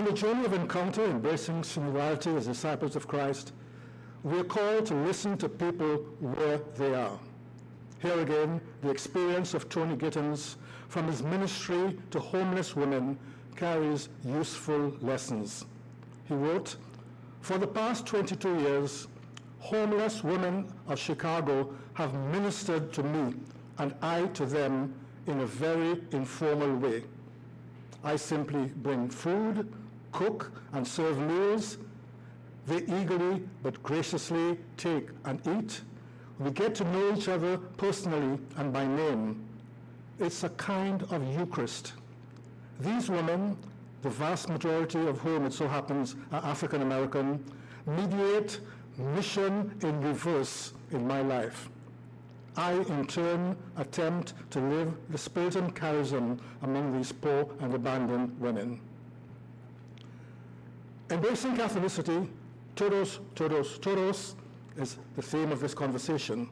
In the journey of encounter, embracing synodality as disciples of Christ, we are called to listen to people where they are. Here again, the experience of Tony Gittins from his ministry to homeless women carries useful lessons. He wrote, "For the past 22 years, homeless women of Chicago have ministered to me and I to them in a very informal way. I simply bring food, cook, and serve meals. They eagerly but graciously take and eat. We get to know each other personally and by name. It's a kind of Eucharist. These women, the vast majority of whom it so happens are African American, mediate mission in reverse in my life. I, in turn, attempt to live the spirit and charism among these poor and abandoned women." Embracing Catholicity, Todos, Todos, Todos, is the theme of this conversation.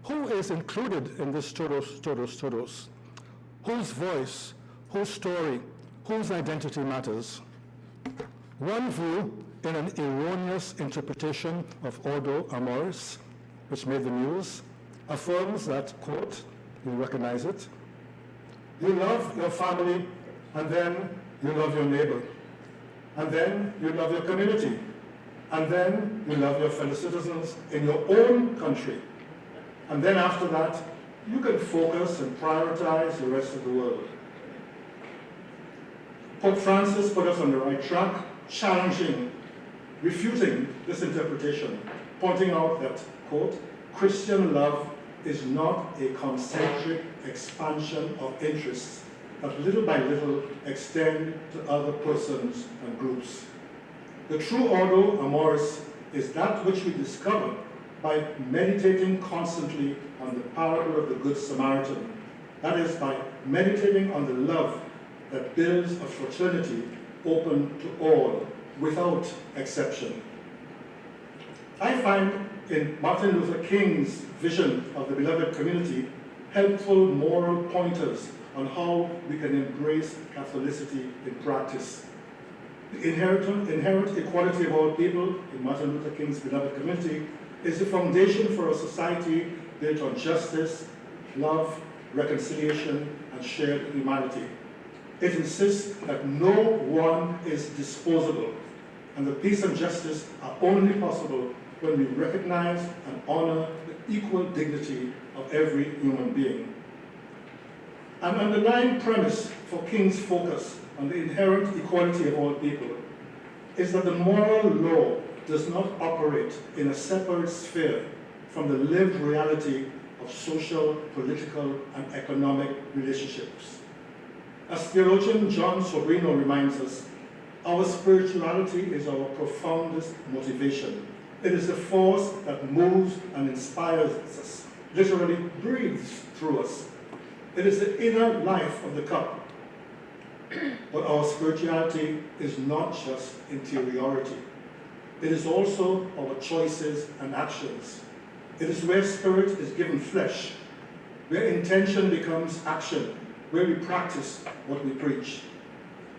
Who is included in this Todos, Todos, Todos? Whose voice, whose story, whose identity matters? One view, in an erroneous interpretation of Ordo Amoris, which made the news, affirms that, quote, you recognize it, "You love your family, and then you love your neighbor, and then you love your community, and then you love your fellow citizens in your own country, and then after that, you can focus and prioritize the rest of the world." Pope Francis put us on the right track, challenging, refuting this interpretation, pointing out that, quote, "Christian love is not a concentric expansion of interests that little by little extend to other persons and groups. The true Ordo Amoris is that which we discover by meditating constantly on the parable of the Good Samaritan. That is, by meditating on the love that builds a fraternity open to all, without exception. I find in Martin Luther King's vision of the beloved community helpful moral pointers on how we can embrace Catholicity in practice. The inherent equality of all people in Martin Luther King's beloved community is the foundation for a society built on justice, love, reconciliation, and shared humanity. It insists that no one is disposable, and that peace and justice are only possible when we recognize and honor the equal dignity of every human being. An underlying premise for King's focus on the inherent equality of all people is that the moral law does not operate in a separate sphere from the lived reality of social, political, and economic relationships. As theologian John Sobrino reminds us, our spirituality is our profoundest motivation. It is the force that moves and inspires us, literally breathes through us. It is the inner life of the cup. But our spirituality is not just interiority. It is also our choices and actions. It is where spirit is given flesh, where intention becomes action, where we practice what we preach.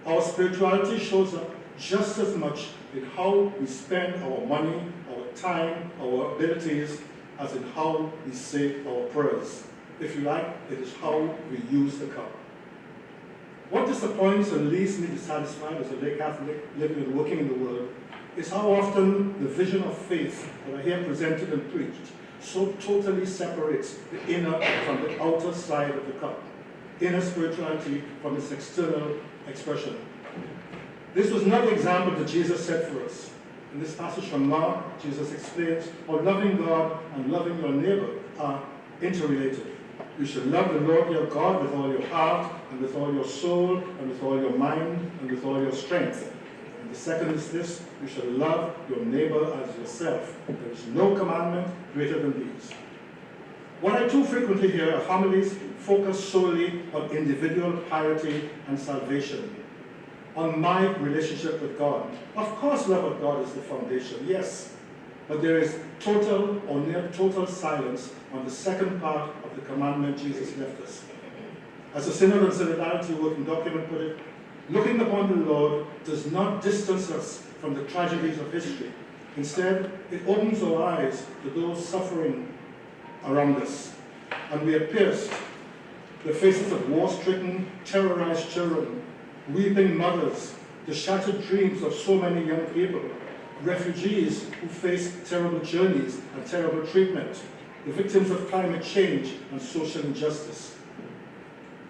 Our spirituality shows up just as much in how we spend our money, our time, our abilities, as in how we say our prayers. If you like, it is how we use the cup. What disappoints and leaves me dissatisfied as a lay Catholic living and working in the world is how often the vision of faith that I hear presented and preached so totally separates the inner from the outer side of the cup, inner spirituality from its external expression. This was not the example that Jesus set for us. In this passage from Mark, Jesus explains how loving God and loving your neighbor are interrelated. You should love the Lord your God with all your heart, and with all your soul, and with all your mind, and with all your strength. And the second is this: you shall love your neighbor as yourself. There is no commandment greater than these. What I too frequently hear are homilies focused solely on individual piety and salvation, on my relationship with God. Of course, love of God is the foundation, yes, but there is total or near total silence on the second part of the commandment Jesus left us. As the Synod and Synodality working document put it, Looking upon the Lord does not distance us from the tragedies of history. Instead, it opens our eyes to those suffering around us, and we are pierced. The faces of war-stricken, terrorized children, weeping mothers, the shattered dreams of so many young people, refugees who face terrible journeys and terrible treatment, the victims of climate change and social injustice.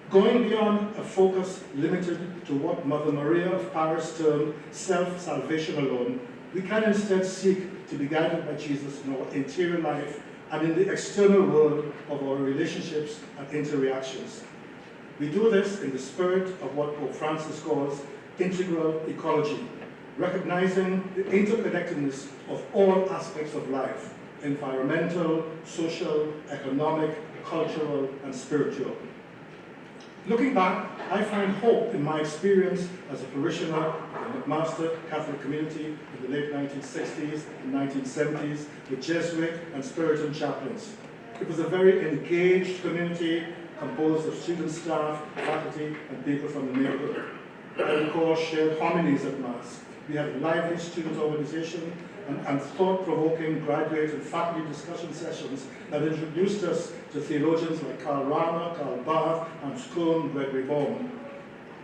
Going beyond a focus limited to what Mother Maria of Paris termed self-salvation alone, we can instead seek to be guided by Jesus in our interior life and in the external world of our relationships and interreactions. We do this in the spirit of what Pope Francis calls integral ecology, recognizing the interconnectedness of all aspects of life: environmental, social, economic, cultural, and spiritual. Looking back, I find hope in my experience as a parishioner in the McMaster Catholic community in the late 1960s and 1970s with Jesuit and Puritan chaplains. It was a very engaged community composed of student staff, faculty, and people from the neighborhood. I recall shared homilies at Mass. We had a lively student organization and thought-provoking graduate and faculty discussion sessions that introduced us to theologians like Karl Rahner, Karl Barth, Hans Kuhn, Gregory Baum.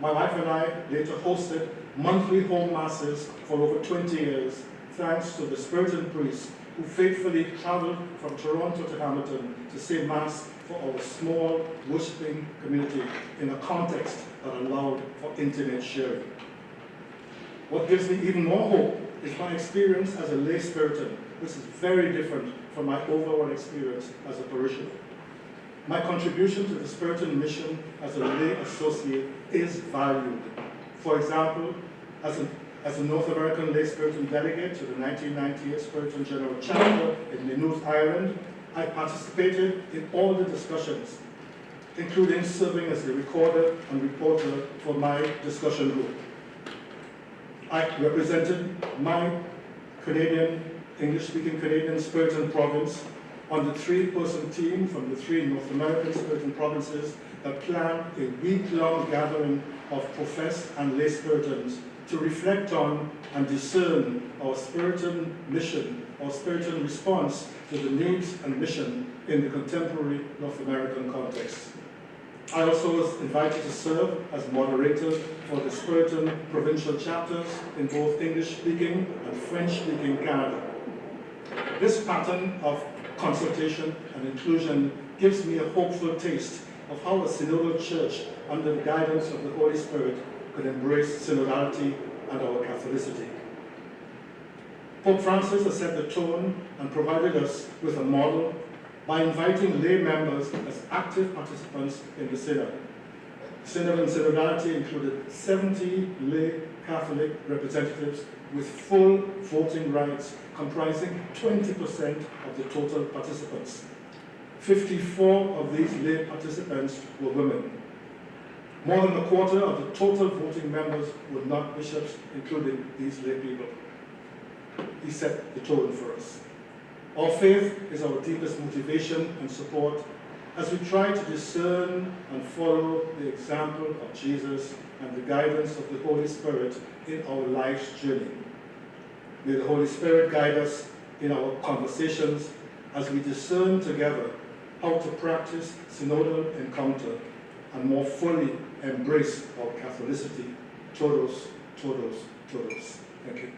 My wife and I later hosted monthly home masses for over 20 years, thanks to the Puritan priests who faithfully traveled from Toronto to Hamilton to say Mass for our small, worshiping community in a context that allowed for intimate sharing. What gives me even more hope is my experience as a lay Puritan, which is very different from my overall experience as a parishioner. My contribution to the Puritan mission as a lay associate is valued. For example, as a North American lay Puritan delegate to the 1998 Puritan General Chapter in Maynooth, Ireland, I participated in all the discussions, including serving as the recorder and reporter for my discussion group. I represented my English-speaking Canadian Puritan province on the 3-person team from the 3 North American Puritan provinces that planned a week-long gathering of professed and lay Puritans to reflect on and discern our Puritan mission, our Puritan response to the needs and mission in the contemporary North American context. I also was invited to serve as moderator for the Puritan provincial chapters in both English-speaking and French-speaking Canada. This pattern of consultation and inclusion gives me a hopeful taste of how a synodal church, under the guidance of the Holy Spirit, could embrace synodality and our Catholicity. Pope Francis has set the tone and provided us with a model by inviting lay members as active participants in the Synod. Synod and synodality included 70 lay Catholic representatives with full voting rights, comprising 20% of the total participants. 54 of these lay participants were women. More than a quarter of the total voting members were not bishops, including these lay people. He set the tone for us. Our faith is our deepest motivation and support as we try to discern and follow the example of Jesus and the guidance of the Holy Spirit in our life's journey. May the Holy Spirit guide us in our conversations as we discern together how to practice synodal encounter and more fully embrace our Catholicity. Todos, todos, todos. Thank you.